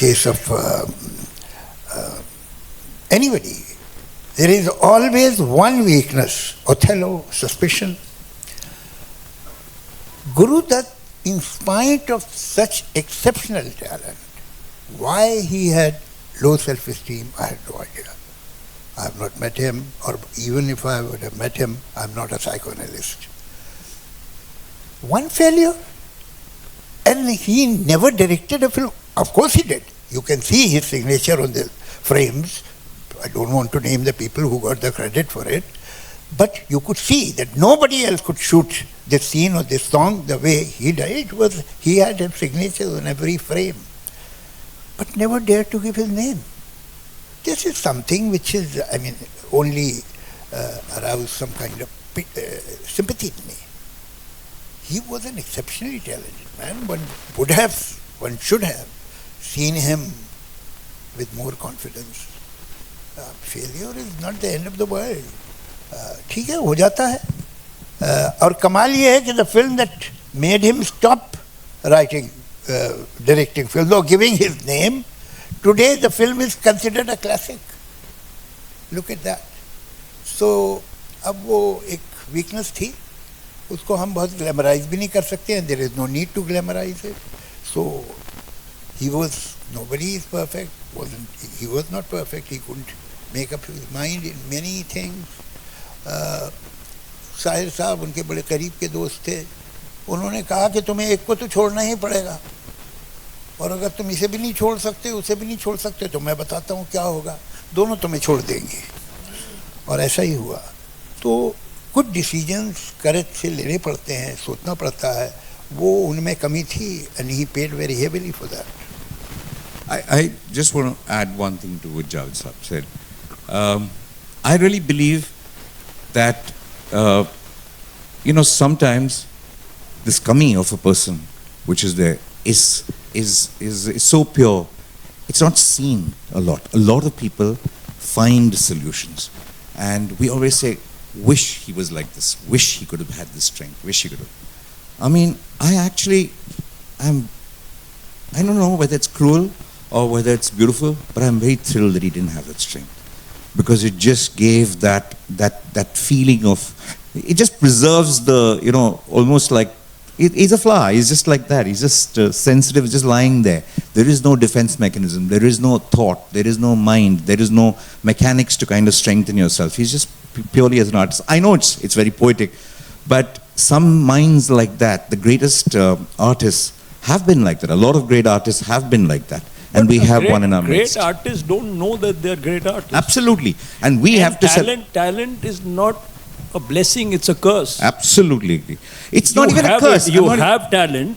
case of anybody, there is always one weakness: Othello, suspicion. Guru Dutt, in spite of such exceptional talent, why he had low self-esteem, I have no idea. I have not met him, or even if I would have met him, I am not a psychoanalyst. One failure, and he never directed a film. Of course he did. You can see his signature on the frames. I don't want to name the people who got the credit for it, but you could see that nobody else could shoot this scene or this song the way he did. He had his signature on every frame, but never dared to give his name. This is something which is, only aroused some kind of sympathy in me. He was an exceptionally talented man. One should have seen him with more confidence. Failure is not the end of the world. ठीक है, हो जाता है. और कमाल ये है कि the film that made him stop writing, directing film, though giving his name, today the film is considered a classic. Look at that. So अब वो एक weakness थी, उसको हम बहुत glamorize भी नहीं कर सकते, and there is no need to glamorize it. So nobody is perfect. He was not perfect. He couldn't make up his mind in many things. Shahir साहब उनके बड़े करीब के दोस्त थे. उन्होंने कहा कि तुम्हें एक को तो छोड़ना ही पड़ेगा, और अगर तुम इसे भी नहीं छोड़ सकते, उसे भी नहीं छोड़ सकते, तो मैं बताता हूँ क्या होगा, दोनों तुम्हें छोड़ देंगे. और ऐसा ही हुआ. तो कुछ डिसीजंस करेज से लेने पड़ते हैं, सोचना पड़ता है. वो उनमें कमी थी, and he paid very heavily for that. I just want to add one thing to what Javed Saab said. I really believe that sometimes this kami of a person which is there is so pure, it's not seen a lot. A lot of people find solutions, and we always say, wish he was like this, wish he could have had this strength, wish he could have. I don't know whether it's cruel or whether it's beautiful, but I'm very thrilled that he didn't have that strength, because it just gave that feeling of, it just preserves the, almost like, he's a flower, he's just like that, he's just sensitive, just lying there. There is no defense mechanism, there is no thought, there is no mind, there is no mechanics to kind of strengthen yourself. He's just purely as an artist. I know it's very poetic, but some minds like that, the greatest artists have been like that. A lot of great artists have been like that. And we have one in our midst. Great artists don't know that they are great artists. Absolutely. And we have to... Talent is not a blessing, it's a curse. Absolutely. It's not even a curse. You have talent,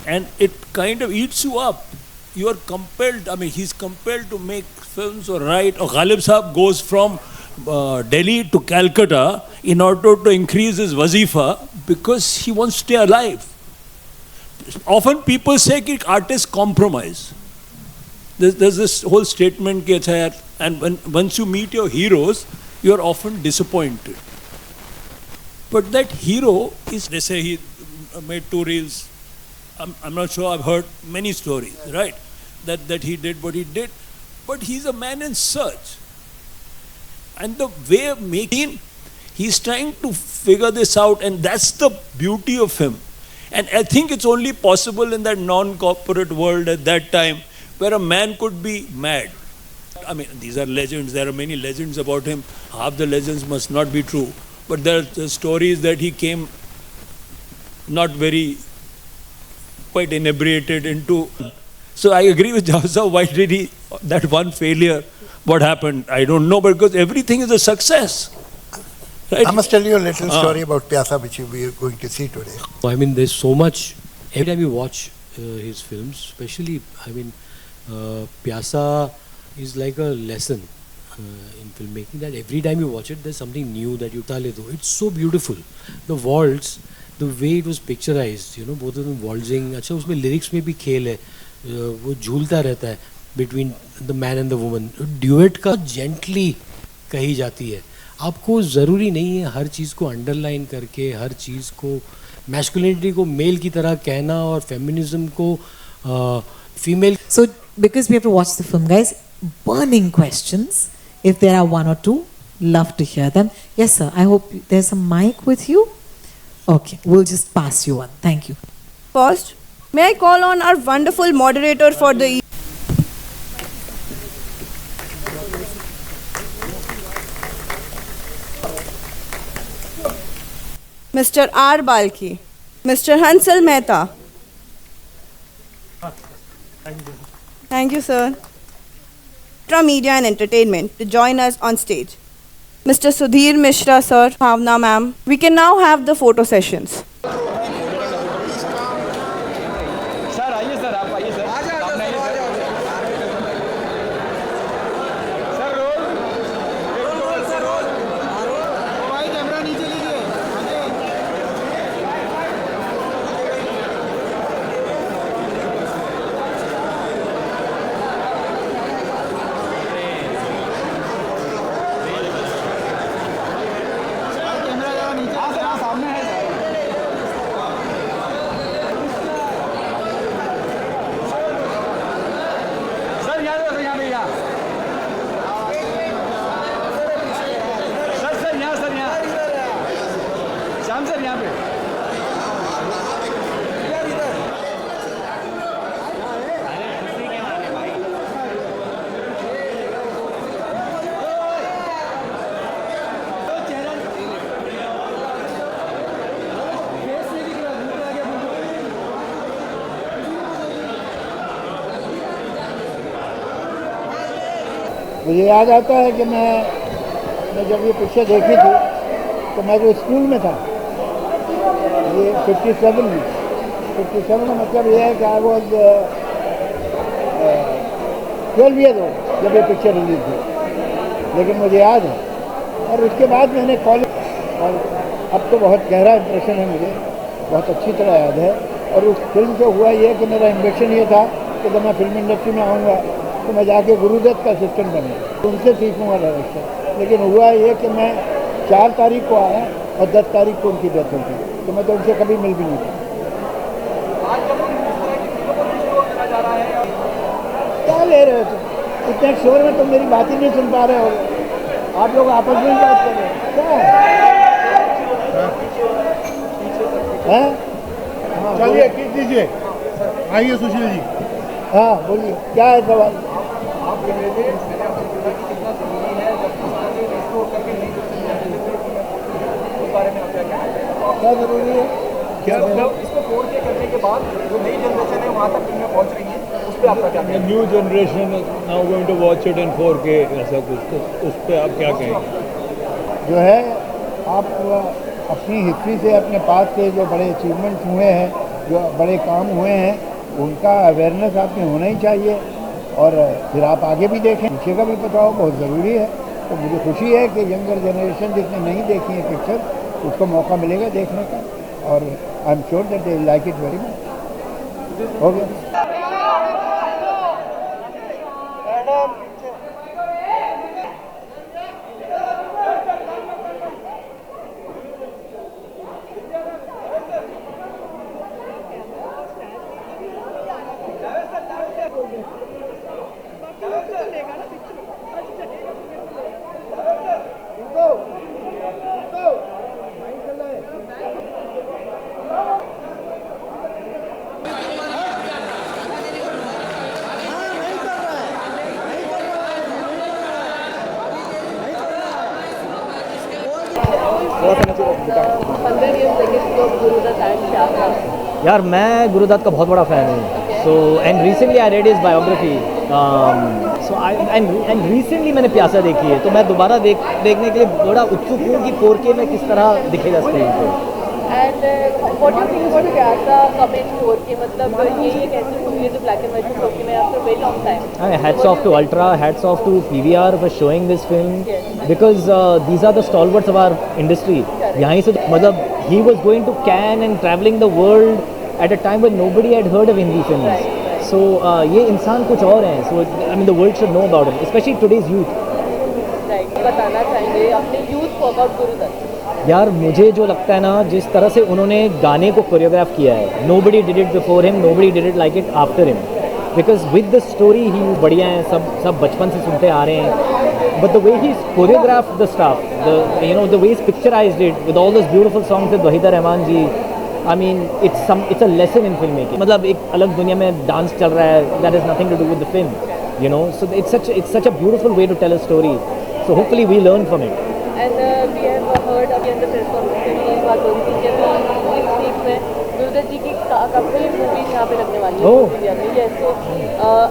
and it kind of eats you up. You are compelled, he's compelled to make films or write. Or Ghalib Saab goes from Delhi to Calcutta in order to increase his wazifa because he wants to stay alive. Often people say that artists compromise. There's this whole statement, and once you meet your heroes, you are often disappointed. But that hero is, they say he made 2 reels. I'm not sure, I've heard many stories, right? That he did what he did. But he's a man in search. And the way of making, he's trying to figure this out, and that's the beauty of him. And I think it's only possible in that non-corporate world at that time, where a man could be mad. These are legends. There are many legends about him. Half the legends must not be true. But there are stories that he came not very, quite inebriated into. So I agree with Jawza. Why did he, that one failure, what happened? I don't know, because everything is a success. Right? I must tell you a little story about Pyasa, which we are going to see today. There's so much. Every time you watch his films, especially, Pyasa is like a lesson in filmmaking, that every time you watch it, there's something new that you tale do. It's so beautiful. The waltz, the way it was picturized, both of them waltzing. अच्छा, उसमें lyrics में भी खेल है, वो झूलता रहता है between the man and the woman. Duet का gently कही जाती है. आपको ज़रूरी नहीं है हर चीज़ को अंडरलाइन करके, हर चीज़ को मैस्कुलिनिटी को मेल की तरह कहना और फेमिनिज्म को female. So because we have to watch the film, guys, burning questions. If there are one or two, love to hear them. Yes, sir. I hope there's a mic with you. Okay, we'll just pass you one. Thank you. First, may I call on our wonderful moderator for the evening, Mr. R. Balki, Mr. Hansal Mehta. Thank you, sir. From Media and Entertainment to join us on stage. Mr. Sudhir Mishra, sir, Bhavna ma'am. We can now have the photo sessions. मुझे याद आता है कि मैं जब ये picture देखी थी तो मैं तो स्कूल में था, ये 57 में। 57 का मतलब ये है कि आई वॉज 12 ईयर ओल्ड जब ये पिक्चर रिलीज हुई, लेकिन मुझे याद है। और उसके बाद मैंने कॉलेज, और अब तो बहुत गहरा इम्प्रेशन है मुझे, बहुत अच्छी तरह याद है। और उस फिल्म से हुआ ये कि मेरा एम्बिशन ये था कि जब मैं फिल्म इंडस्ट्री में आऊँगा तो मैं जाके गुरुदत्त का असिस्टेंट बनूँगा, उनसे सीखूँगा डायरेक्शन। लेकिन हुआ ये कि मैं 4 तारीख को आया और 10 तारीख को उनकी डेथ हो गई, तो मैं तो उनसे कभी मिल भी नहीं पाया। क्या ले रहे हो तुम? इतने शोर में तुम मेरी बात ही नहीं सुन पा रहे हो। आप लोग आपस में बात कर रहे हो क्या है? चलिए कीज दीजिए, आइए सुशील जी। हाँ बोलिए, क्या है सवाल? क्या जरूरी है? क्या इसको 4K करने के बाद जो नई जनरेशन है वहाँ तक फिल्में पहुँच रही हैं, उस पर आपका क्या कहना है? New generation now going to watch it in 4K, ऐसा कुछ, तो उस पर आप क्या कहेंगे? जो है, आप अपनी हिस्ट्री से, अपने पास से जो बड़े अचीवमेंट्स हुए हैं, जो बड़े काम हुए हैं, उनका अवेयरनेस आप में होना ही चाहिए। और फिर आप आगे भी देखें, पीछे का भी पता हो, बहुत ज़रूरी है। तो मुझे खुशी है कि यंगर जनरेशन जिसने नहीं देखी है पिक्चर, उसको मौका मिलेगा देखने का, और I am sure that they like it very much. हो गया। यार मैं गुरुदत्त का बहुत बड़ा फ़ैन हूँ। So and recently I read his biography, so I and recently मैंने प्यासा देखी है, तो मैं दोबारा देखने के लिए बड़ा उत्सुक हूँ कि 4K में किस तरह दिखेगा स्क्रीन पे। And what do you think about Pyasa coming 4K? मतलब ये एक ऐसी मूवी है जो black and white में 4K में after a very long time. Hats off to Ultra, hats off to PVR for showing this film, because these are the stalwarts of our industry. यहाँ से मतलब he was going to Cannes and traveling the world at a time when nobody had heard of Hindi films. So ये इंसान कुछ और हैं. So I mean the world should know about him, especially today's youth. Right. बताना चाहेंगे अपने youth को about Gurudatt. यार मुझे जो लगता है ना, जिस तरह से उन्होंने गाने को कोरियोग्राफ किया है, nobody did it before him, nobody did it like it after him. because with the story he बढ़िया है, सब बचपन से सुनते आ रहे हैं, but the way he's choreographed the stuff, the way he's picturized it with all those beautiful songs with Wahida Rahman ji, I mean it's a lesson in filmmaking. मतलब एक अलग दुनिया में डांस चल रहा है, that has nothing to do with the film, so it's such a beautiful way to tell a story, so hopefully we learn from it. And we have heard again the press conference में बात हो रही थी कि next week में गुरुदत्त जी की काफी movies यहाँ पे लगने वाली है इंडिया में. Yes, so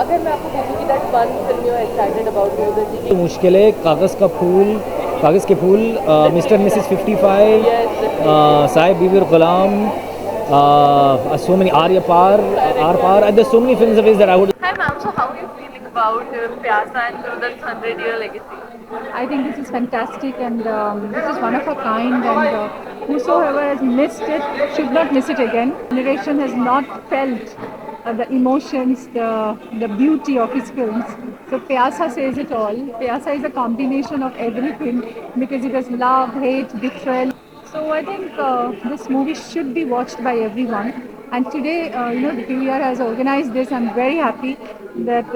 अगर मैं आपको पूछूँ कि that one film you are excited about Gurudatt जी की. मुश्किल है, कागज़ के फूल, mister Mrs 55, Sahib Bibi Aur Ghulam, so many Aar Paar, there's so many films of his that I would. Hi ma'am, so how are you feeling about Pyasa and Gurudutt's 100-year legacy? I think this is fantastic, and this is one of a kind, and whosoever has missed it should not miss it again. Generation has not felt the emotions, the beauty of his films. So Pyasa says it all. Pyasa is a combination of everything because it has love, hate, betrayal. So I think this movie should be watched by everyone. And today, the PVR has organized this. I'm very happy that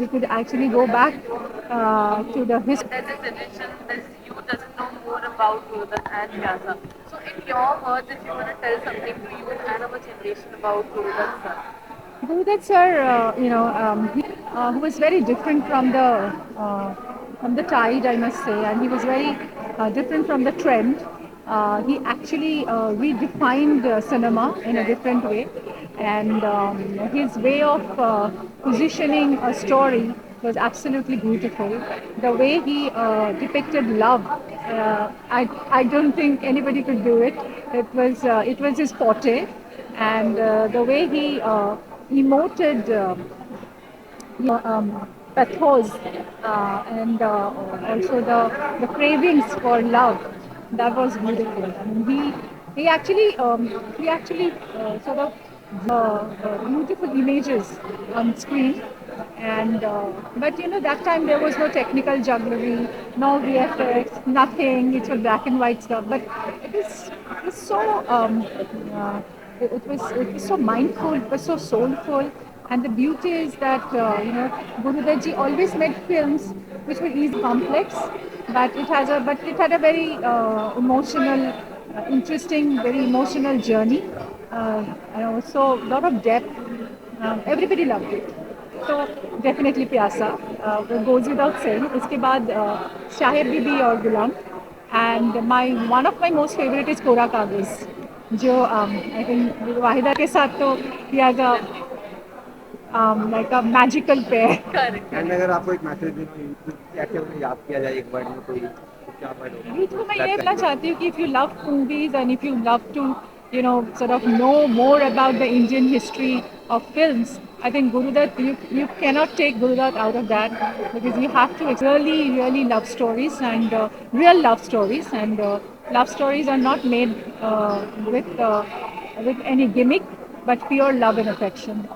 we could actually go back to the history. There's a generation, this youth doesn't know more about Gurudutt and Pyasa. So in your words, if you want to tell something to youth and our generation about Gurudutt sir. Gurudutt sir, who was very different from the tide, I must say, and he was very different from the trend. He actually redefined cinema in a different way, and his way of positioning a story was absolutely beautiful. The way he depicted love, I don't think anybody could do it. It was his forte, and the way he emoted pathos and also the cravings for love. That was beautiful. I mean, he actually sort of beautiful images on screen, and but that time there was no technical jugglery, no VFX, nothing. It was black and white stuff, but it was so it was so mindful, it was so soulful. And the beauty is that Gurudutt ji always made films which were easy, complex, but it had a very emotional, interesting, very emotional journey, and also a lot of depth. Everybody loved it. So definitely Pyasa goes without saying. Iske baad Sahib Bibi or Gulam, and one of my most favorite is Kora Kagaz, जो I think Wahida के साथ तो he has like a magical pair. Correct. And अगर आपको एक message कैसे उन्हें याद किया जाए एक वर्ड में कोई क्या वर्ड होगा? तो मैं ये बोलना चाहती हूँ कि if you love movies and if you love to sort of know more about the Indian history of films, I think Gurudutt, you cannot take Gurudutt out of that, because you have to really, really love stories, and real love stories, and love stories are not made with any gimmick, but pure love and affection.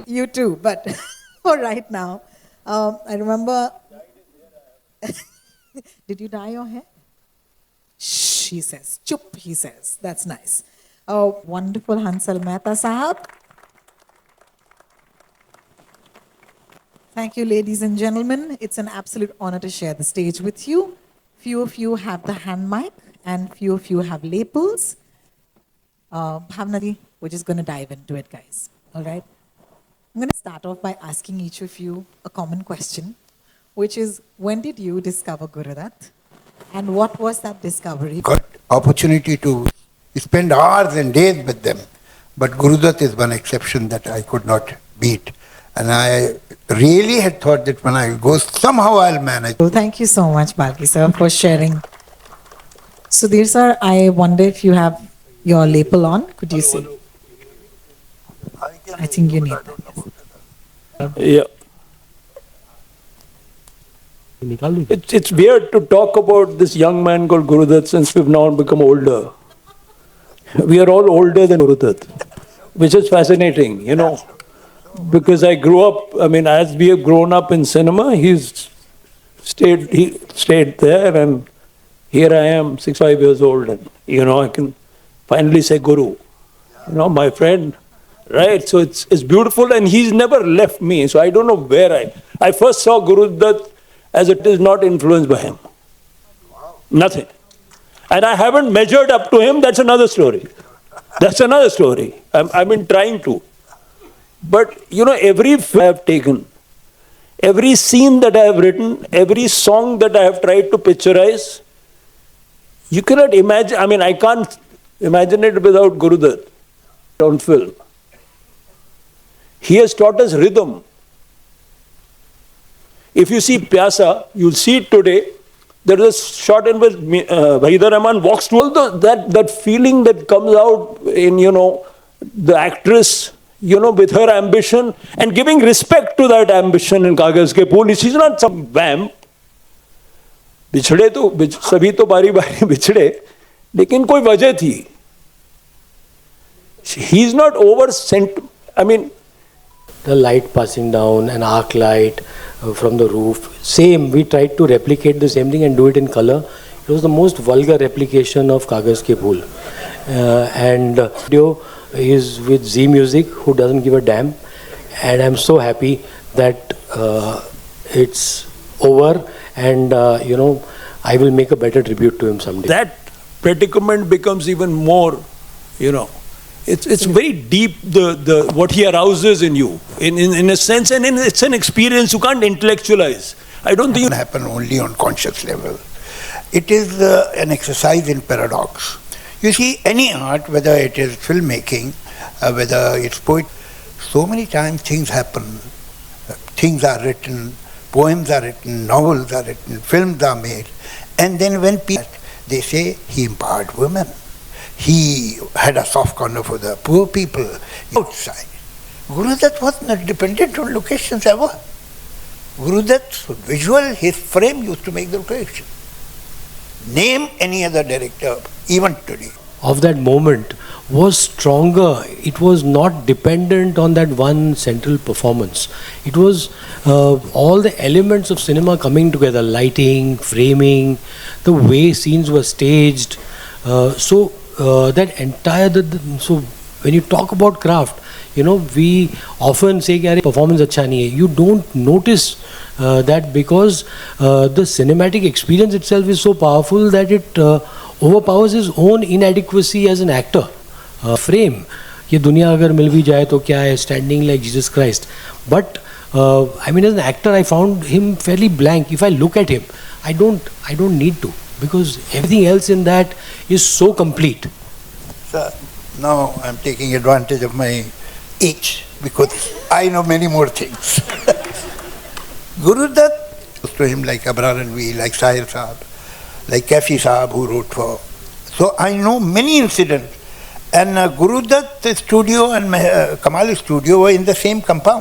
You too, but for right now, I remember. Did you dye your hair? Shh, he says. Chup, he says. That's nice. Oh, wonderful Hansal Mehta Sahab. Thank you, ladies and gentlemen. It's an absolute honor to share the stage with you. Few of you have the hand mic, and few of you have lapels. Bhavnadi, we're just going to dive into it, guys. All right? I'm going to start off by asking each of you a common question, which is, when did you discover Gurudutt? And what was that discovery? Got opportunity to spend hours and days with them. But Gurudutt is one exception that I could not beat. And I really had thought that when I go, somehow I'll manage. Well, thank you so much, Balki sir, for sharing. Sudhir sir, I wonder if you have your lapel on. Could you see? I think you need that. Yeah. It's weird to talk about this young man called Gurudutt since we've now become older. We are all older than Gurudutt, which is fascinating, because I grew up, as we have grown up in cinema, he stayed there, and here I am, 65 years old, and, I can finally say Guru. My friend, Right, so it's beautiful, and he's never left me. So I don't know where I first saw Guru Dutt as it is not influenced by him. Nothing. And I haven't measured up to him, that's another story. That's another story. I've been trying to. But, you know, every film I have taken, every scene that I have written, every song that I have tried to picturize, you cannot imagine, I mean, I can't imagine it without Guru Dutt on film. He has taught us rhythm. If you see Pyasa, you'll see it today. There is a shot in which Waheeda Rehman walks to that feeling that comes out in, you know, the actress, you know, with her ambition and giving respect to that ambition in Kagaz Ke Phool. She's not some vamp. बिछड़े तो सभी तो बारी बारी बिछड़े, लेकिन कोई वजह थी. He's not over sent. I mean, the light passing down, an arc light from the roof. Same, we tried to replicate the same thing and do it in color. It was the most vulgar replication of Kagaz Ke Phool. And video is with Z Music, who doesn't give a damn. And I'm so happy that it's over, and you know, I will make a better tribute to him someday. That predicament becomes even more, you know, it's very deep, the what he arouses in you, in a sense, and it's an experience you can't intellectualize. I don't think it can happen only on conscious level. It is an exercise in paradox. You see, any art, whether it is filmmaking, whether it's poetry, so many times things happen. Things are written, poems are written, novels are written, films are made, and then when people, they say he empowered women. He had a soft corner for the poor people outside. Guru Dutt was not dependent on locations ever. Guru Dutt's visual, his frame used to make the location. Name any other director, even today. Of that moment was stronger. It was not dependent on that one central performance. It was all the elements of cinema coming together, lighting, framing, the way scenes were staged. That entire, so when you talk about craft, you know, we often say that performance acha nahi hai. You don't notice that because the cinematic experience itself is so powerful that it overpowers his own inadequacy as an actor. Frame, ये दुनिया अगर मिल भी जाए तो क्या है, standing like Jesus Christ. But I mean, as an actor, I found him fairly blank. If I look at him, I don't need to, because everything else in that is so complete. Sir, now I'm taking advantage of my age because I know many more things. Guru Dutt was to him like Abrar Ranveer, like Sahir Saab, like Kafi Saab, who wrote for. So I know many incidents. And Guru Dutt studio and Kamal's studio were in the same compound.